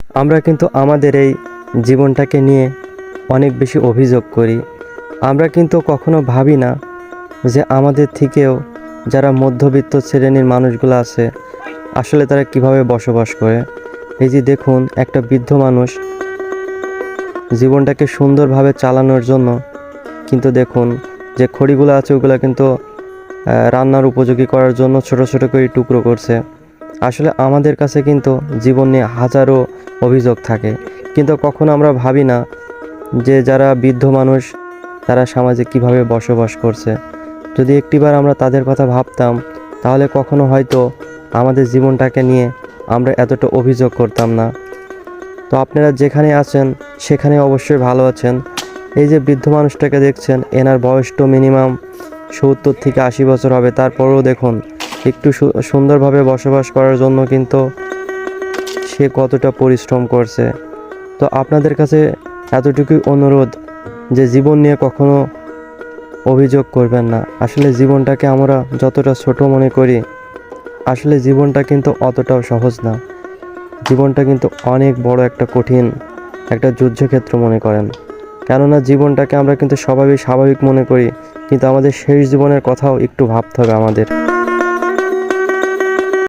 আমরা কিন্তু আমাদের এই জীবনটাকে নিয়ে অনেক বেশি অভিযোগ করি। আমরা কিন্তু কখনো ভাবি না যে আমাদের থেকেও যারা মধ্যবিত্ত শ্রেণীর মানুষগুলো আছে আসলে তারা কিভাবে বসবাস করে। এই যে দেখুন, একটা বৃদ্ধ মানুষ জীবনটাকে সুন্দরভাবে চালানোর জন্য কিন্তু দেখুন যে খড়িগুলো আছে ওগুলো কিন্তু রান্নার উপযোগী করার জন্য ছোট ছোট করে টুকরো করছে। আসলে আমাদের কাছে কিন্তু জীবন নিয়ে হাজারো অভিযোগ থাকে, কিন্তু কখনো আমরা ভাবি না যে যারা বৃদ্ধ মানুষ তারা সমাজে কিভাবে বসবাস করছে। যদি একটিবার আমরা তাদের কথা ভাবতাম তাহলে কখনো হয়তো আমাদের জীবনটাকে নিয়ে আমরা এতটা অভিযোগ করতাম না। তো আপনারা যেখানে আছেন সেখানে অবশ্যই ভালো আছেন। এই যে বৃদ্ধ মানুষটাকে দেখছেন, এনার বয়স তো মিনিমাম 70 থেকে 80 বছর হবে, তারপরেও দেখুন একটু সুন্দরভাবে বসবাস করার জন্য কিন্তু সে কতটা পরিশ্রম করছে। তো আপনাদের কাছে এতটুকুই অনুরোধ যে জীবন নিয়ে কখনো অভিযোগ করবেন না। আসলে জীবনটাকে আমরা যতটা ছোট মনে করি, আসলে জীবনটা কিন্তু অতটাও সহজ না। জীবনটা কিন্তু অনেক বড় একটা কঠিন একটা যুদ্ধক্ষেত্র মনে করেন। কেননা জীবনটাকে আমরা কিন্তু স্বাভাবিক মনে করি, কিন্তু আমাদের শেষ জীবনের কথাও একটু ভাবতে হবে আমাদের।